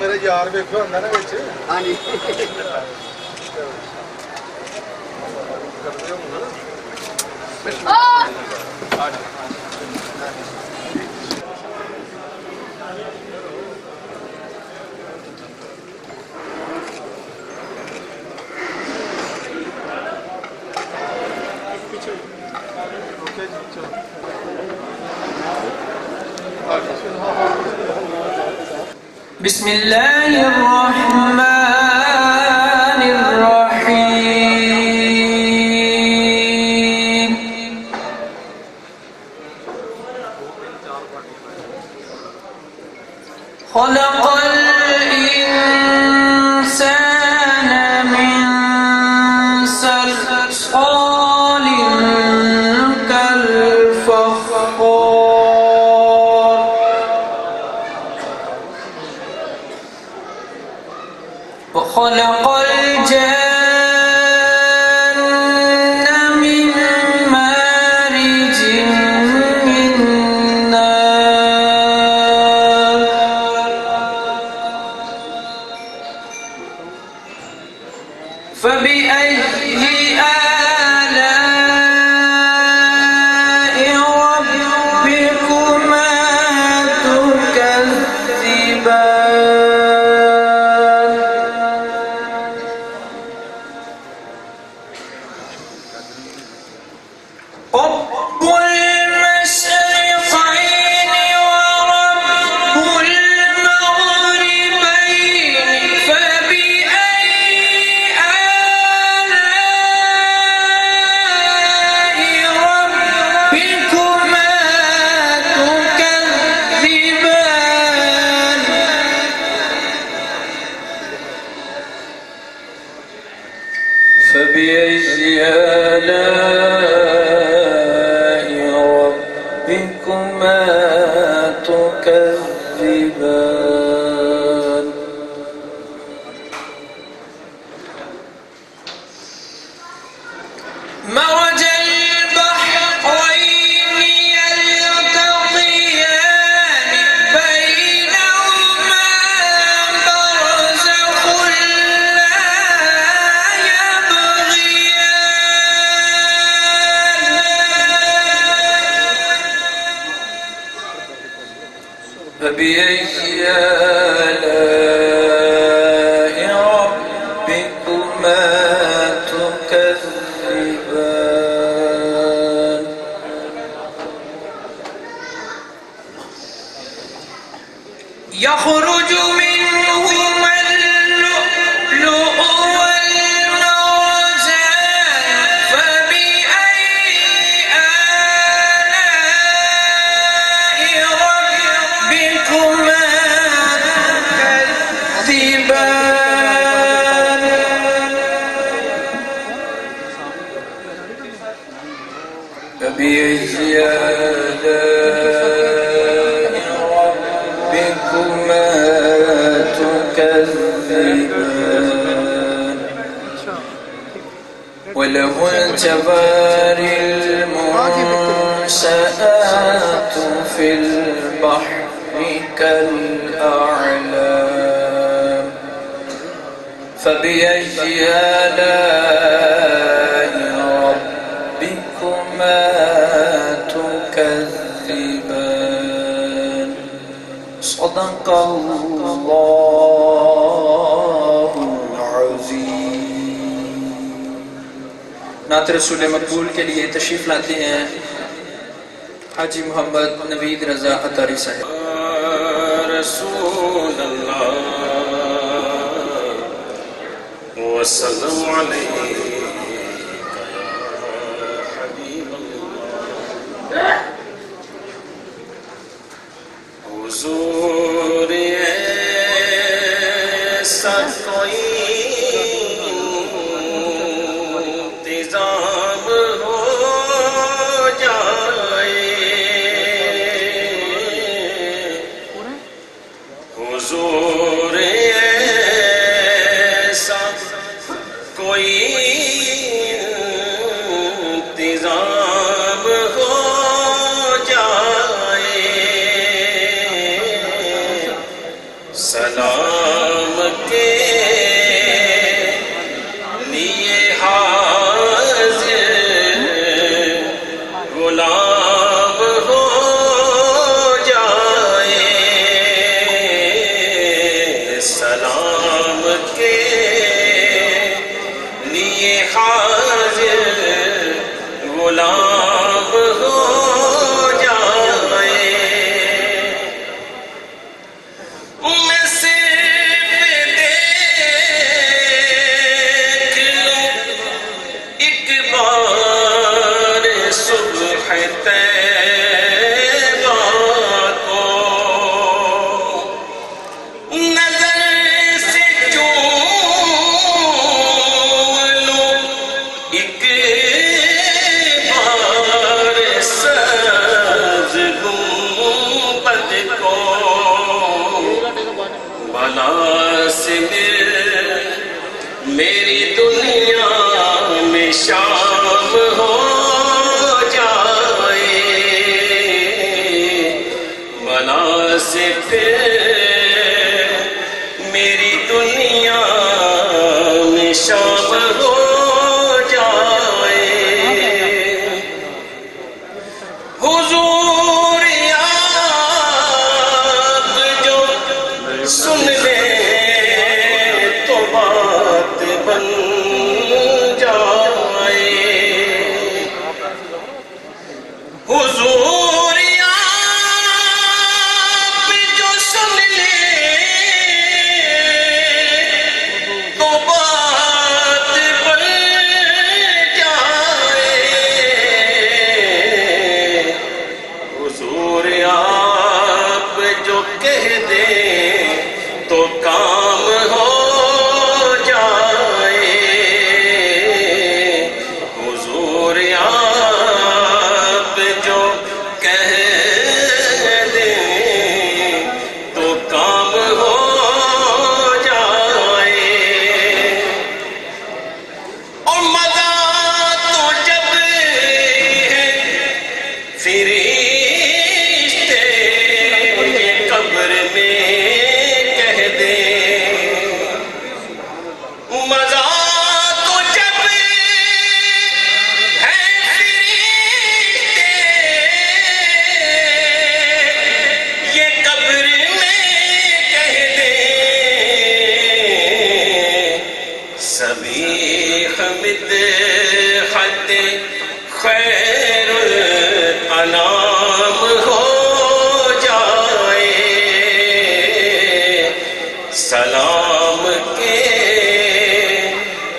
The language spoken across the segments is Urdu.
میرے یار ویکھو ہوندا نا وچ ہاں جی کردے ہوندا نا بسم اللہ الرحمن الرحیم خلق الانسان من صلصال كالفخار وخلق الجن من مارج من نار فبأي آلاء ربكما تكذبان رب المشرقين ورب المغربين فبأي آلاء فبأي آلاء ربكما تكذبان مرج البحرين يلتقيان بينهما برزخ لا يبغيان فبأي آلاء ربكما تكذبان يخرج منهما اللؤلؤ والمرجان فبأي آلاء ربكما تكذبان فبأي آلاء ربكما تكذبان وله الجوار المنشآت في البحر كالأعلام فبأي آلاء ربكما تكذبان صدق اللہ العظیم۔ نعت رسول مقبول کے لیے تشریف لاتے ہیں حاجی محمد نوید رضا عطاری صاحب۔ رسول اللہ وسلم علیہ حضور ایسا کوئی انتظام ہو جائے حضور ایسا کوئی انتظام ہو سلام کے لیے حاضر غلام ہو جائے سلام کے لیے حاضر غلام ہو میری دنیا میں شام ہو جائے بلا سے پھر میری دنیا میں شام ہو جائے حضور آپ جو سن لے بن جائے خیر الانام ہو جائے سلام کے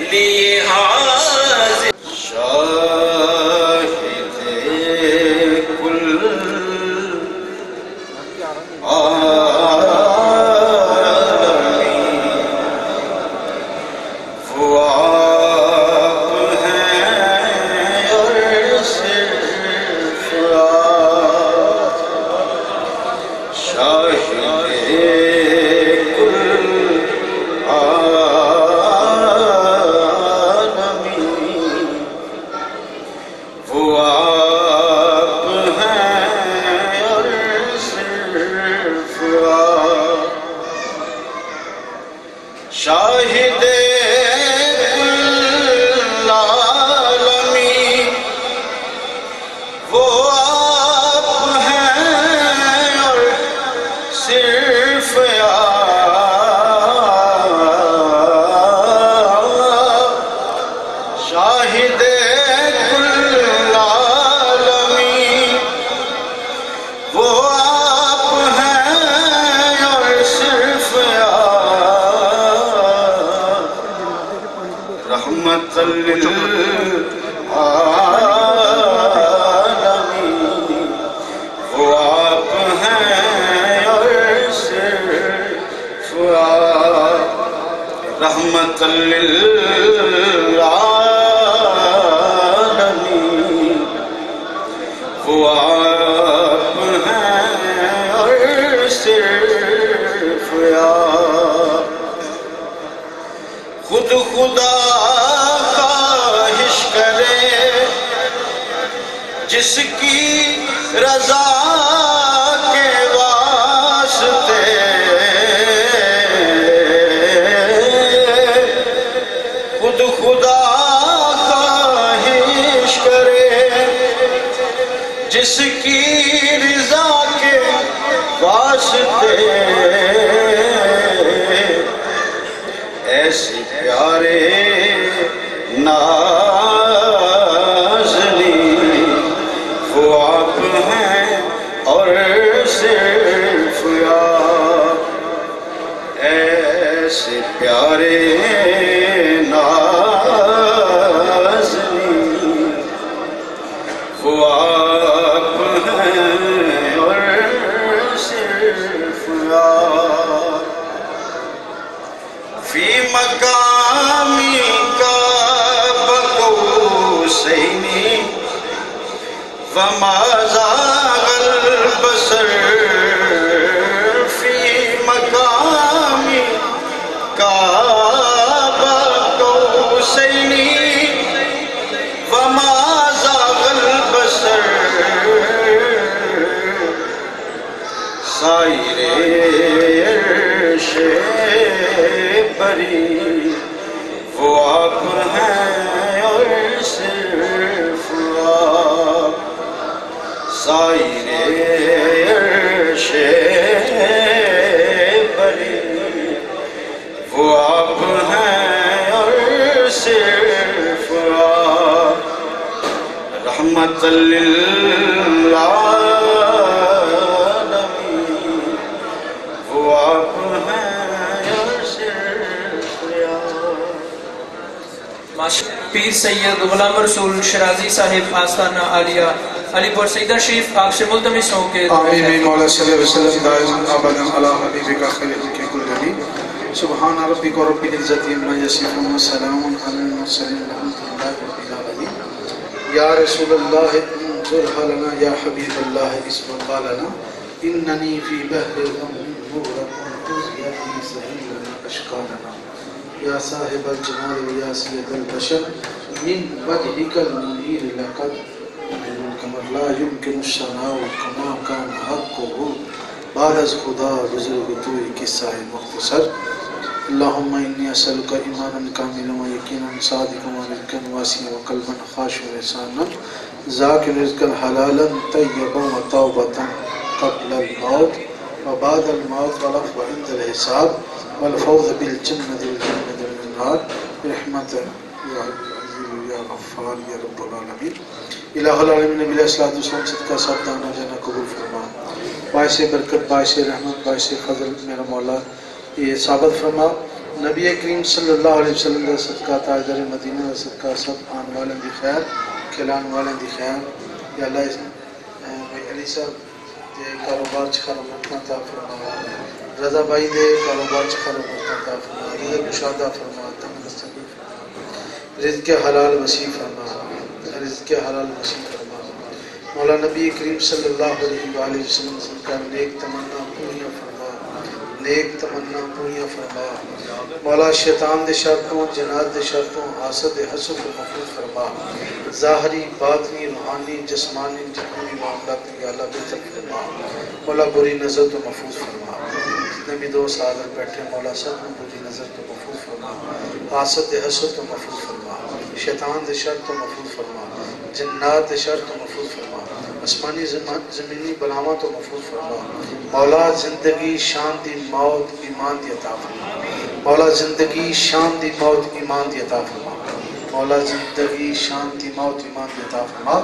لیے حاضر شاہد کل شاہد کل عالمین وہ آپ ہیں اور صرف آپ شاہد کل عالمین وہ آپ ہیں اور صرف رحمت للعالمین وہ آپ ہیں اور صرف آپ رحمت للعالمین وہ آپ ہیں اور صرف آپ خود خدا خواہش کرے جس کی رضا کے واسطے خود خدا خواہش کرے جس کی رضا کے واسطے ایسے پیارے نازنین وہ آپ ہیں اور صرف آپ ایسے پیارے نازنین وہ آپ ہیں اور صرف آپ فی مقامی قاب قوسین وما زاغ البصر فی مقامی قاب قوسین وما زاغ البصر سائر عرش بری وہ آپ ہیں اور صرف آپ سائر عرش بری وہ آپ ہیں اور صرف آپ رحمت للعالمین وہ آپ ہیں پیر سید غلام رسول شرازی صاحب آستانہ عالیہ علی پور سیدہ شریف آپ سے ملتمس ہوں کہ آمین مولا صلی اللہ علیہ وسلم دائم ابدا علی حبیبک خیر خلق کل جلیل سبحان ربک رب العزت عما یصفون وسلام علی المرسلین والحمد للہ رب العالمین یا رسول اللہ انظر لنا یا حبیب اللہ اسم لنا اننی فی بحر الامر مغرق اذیتی سہیل اشکالنا یا صاحب الجمال و یا سید البشر من وجهك المنیر لقد القمر لا يمكن الشناء كما كان حقه بعد از خدا بزرگ توئی قصہ مختصر اللہم انی اسألک ایمانا کاملا و یقینا صادقا و رزقا واسعا و قلبا خاشعا و لسانا ذاکرا رزقا حلالا طیبا و توبة قبل الموت و بعد الموت والعفو عند الحساب والفوز بالجنة والنار برحمتك يا عزيز یا غفار یا رب العالمین. الہ العالمین نبی علیہ السلام صدقہ سب دانا جانا قبول فرما. باعث برکت، باعث رحمت، باعث فضل میرا مولا یہ ثابت فرما. نبی کریم صلی اللہ علیہ وسلم دا صدقہ تاجدار مدینہ دا صدقہ سب آن والن دی خیر کھلان والن دی خیر. یا اللہ بھائی علی صاحب دے کاروبار چخارا مکنا تا فرما. رضا بھائی دے کاروبار چخارا مکنا تا فرما. رضا مشاہدہ فرما. تنگستگی فرما. رزق حلال وسیع فرما. رزق حلال وسیع فرما. مولا نبی کریم صلی اللہ علیہ وآلہ وسلم کا نیک تمنا پوریاں فرما. نیک تمنا پوریاں فرما. مولا شیطان دے شرطوں، جنات دے شرطوں، حاسد حسد و محفوظ فرما. ظاہری، باطنی، روحانی، جسمانی، جسمانی معاملات میں یا اللہ بہتر فرما. مولا بری نظر تو محفوظ فرما. جتنے بھی دوست حاضر بیٹھے مولا سب میں بری نظر تو محفوظ فرما. حاسد حسد تو محفوظ فرما. شیطان دے شرط تو محفوظ فرما. جنات دے شرط تو محفوظ فرما. آسمانی زمینی بلاواں تو محفوظ فرما. مولا زندگی شان دی موت ایمان دی عطا فرما. مولا زندگی شان دی موت ایمان دی عطا فرما. مولا زندگی شان دی موت ایمان دی عطا فرما.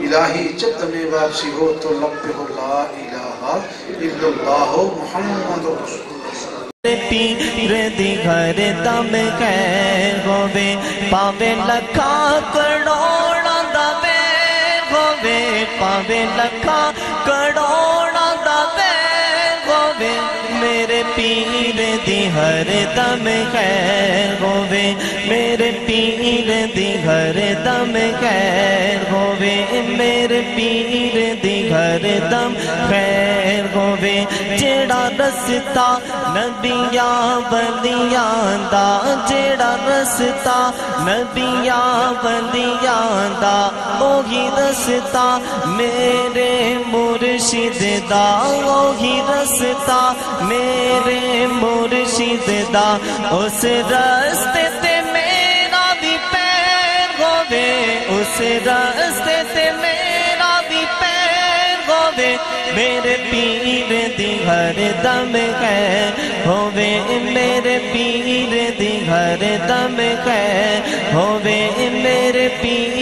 الہی جب تمہیں واپسی ہو تو لب ہو لا الہ الا اللہ محمد رسول اللہ. پیر دی گھر دم خیر ہووے پاوے لکھاں کروڑاں دا ویر ہووے. پاوے لکھاں کروڑاں دا ویر ہووے. میرے پیر دی ہر دم خیر ہووے. میرے پیر دی ہر دم خیر ہووے. میرے پیر دی ہر دم خیر ہووے. جیڑا رستا نبیاں ولیاں دا، جیڑا رستا نبیاں ولیاں دا، اوہی رستا میرے مرشد دا. اوہی رستا میرے مرشد دا. اس رستے تے میرا بھی پیر ہووے. اس رستے تے میرا بھی پیر ہووے. میرے پیر دی ہر دم خیر ہووے. میرے پیر دی ہر دم خیر ہووے. میرے پیر